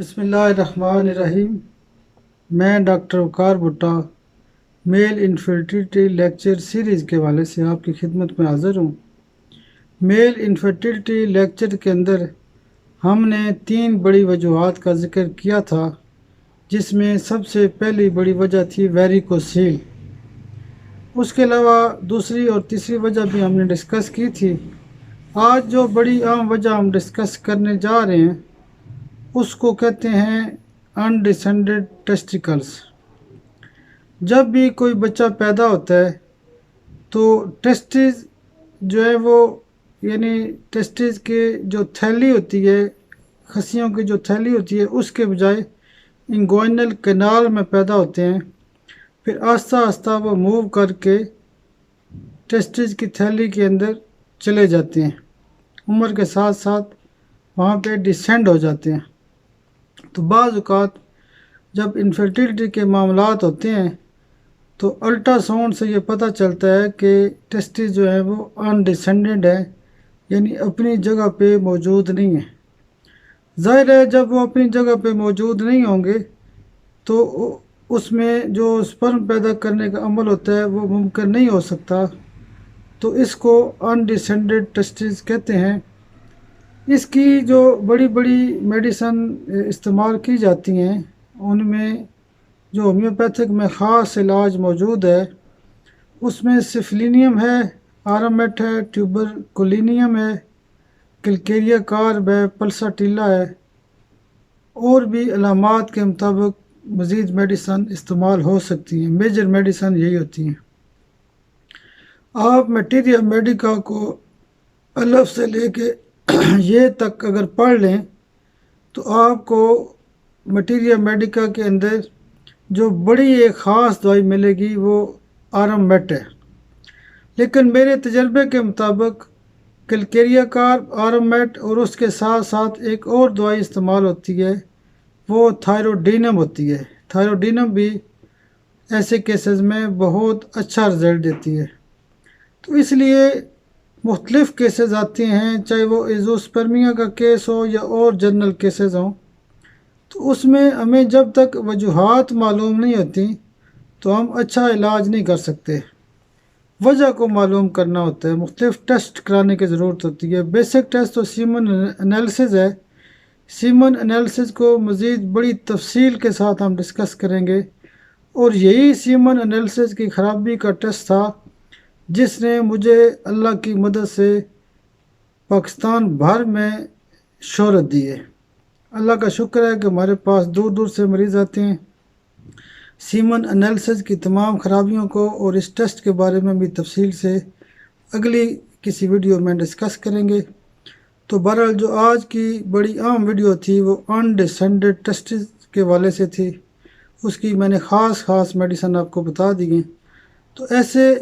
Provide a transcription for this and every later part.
بسم اللہ الرحمن الرحیم۔ میں ڈاکٹر وقار بھٹا میل انفرٹیلٹی لیکچر سیریز کے حوالے سے آپ کی خدمت میں حاضر ہوں۔ میل انفرٹیلٹی لیکچر کے اندر ہم نے 3 بڑی وجوہات کا ذکر کیا تھا، جس میں سب سے پہلی بڑی وجہ تھی ویریکوسیل۔ اس کے علاوہ دوسری اور تیسری وجہ بھی ہم نے ڈسکس کی تھی۔ آج جو بڑی عام وجہ ہم ڈسکس کرنے جا رہے ہیں اس کو کہتے ہیں انڈیسینڈڈ ٹیسٹیکلز۔ جب بھی کوئی بچہ پیدا ہوتا ہے تو ٹیسٹیز جو ہے وہ ٹیسٹیز کی جو تھیلی ہوتی ہے، خصیوں کی جو تھیلی ہوتی ہے، اس کے بجائے انگوائنل کینال میں پیدا ہوتے ہیں۔ پھر آہستہ آہستہ وہ موو کر کے ٹیسٹیز کی تھیلی کے اندر چلے جاتے ہیں، عمر کے ساتھ ساتھ وہاں پہ ڈسینڈ ہو جاتے ہیں۔ تو بعض اوقات جب انفرٹیلٹی کے معاملات ہوتے ہیں تو الٹرا ساؤنڈ سے یہ پتہ چلتا ہے کہ ٹیسٹیز جو ہے وہ انڈیسینڈڈ ہے، یعنی اپنی جگہ پہ موجود نہیں ہیں۔ ظاہر ہے جب وہ اپنی جگہ پہ موجود نہیں ہوں گے تو اس میں جو سپرم پیدا کرنے کا عمل ہوتا ہے وہ ممکن نہیں ہو سکتا، تو اس کو انڈیسینڈڈ ٹیسٹیز کہتے ہیں۔ اس کی جو بڑی بڑی میڈیسن استعمال کی جاتی ہیں ان میں جو ہومیوپیتھک میں خاص علاج موجود ہے، اس میں سفلینیم ہے، آرامٹ ہے، ٹیوبرکلینیم ہے، کلکیریا کارب ہے، پلساٹیلا ہے، اور بھی علامات کے مطابق مزید میڈیسن استعمال ہو سکتی ہیں۔ میجر میڈیسن یہی ہوتی ہیں۔ آپ میٹیریا میڈیکا کو الف سے لے کے یہ تک اگر پڑھ لیں تو آپ کو میٹیریا میڈیکا کے اندر جو بڑی ایک خاص دوائی ملے گی وہ آرامٹ ہے، لیکن میرے تجربے کے مطابق کلکیریا کارب، آرامٹ اور اس کے ساتھ ساتھ ایک اور دوائی استعمال ہوتی ہے، وہ تھائروڈینم ہوتی ہے۔ تھائروڈینم بھی ایسے کیسز میں بہت اچھا رزلٹ دیتی ہے۔ تو اس لیے مختلف کیسز آتے ہیں، چاہے وہ ایزوسپرمیا کا کیس ہو یا اور جنرل کیسز ہوں، تو اس میں ہمیں جب تک وجوہات معلوم نہیں ہوتی تو ہم اچھا علاج نہیں کر سکتے۔ وجہ کو معلوم کرنا ہوتا ہے، مختلف ٹیسٹ کرانے کی ضرورت ہوتی ہے۔ بیسک ٹیسٹ تو سیمن انالیسز ہے۔ سیمن انالیسز کو مزید بڑی تفصیل کے ساتھ ہم ڈسکس کریں گے، اور یہی سیمن انالیسز کی خرابی کا ٹیسٹ تھا جس نے مجھے اللہ کی مدد سے پاکستان بھر میں شہرت دی ہے۔ اللہ کا شکر ہے کہ ہمارے پاس دور دور سے مریض آتے ہیں۔ سیمن انالیسز کی تمام خرابیوں کو اور اس ٹیسٹ کے بارے میں بھی تفصیل سے اگلی کسی ویڈیو میں ڈسکس کریں گے۔ تو بہرحال جو آج کی بڑی عام ویڈیو تھی وہ انڈیسینڈڈ ٹیسٹز کے حوالے سے تھی، اس کی میں نے خاص میڈیسن آپ کو بتا دی ہیں۔ تو ایسے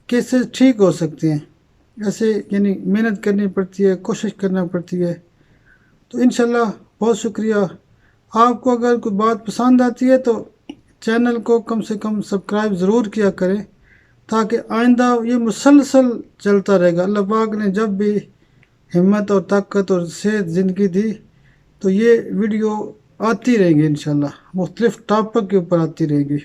کیسز ٹھیک ہو سکتے ہیں، ایسے محنت کرنی پڑتی ہے، کوشش کرنا پڑتی ہے۔ تو انشاءاللہ بہت شکریہ۔ آپ کو اگر کوئی بات پسند آتی ہے تو چینل کو کم سے کم سبسکرائب ضرور کیا کریں، تاکہ آئندہ یہ مسلسل چلتا رہے گا۔ اللہ پاک نے جب بھی ہمت اور طاقت اور صحت زندگی دی تو یہ ویڈیو آتی رہیں گی، انشاءاللہ مختلف ٹاپک کے اوپر آتی رہے گی۔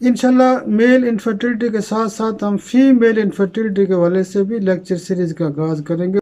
انشاءاللہ میل انفرٹیلٹی کے ساتھ ساتھ ہم فیمیل انفرٹیلٹی کے حوالے سے بھی لیکچر سیریز کا آغاز کریں گے۔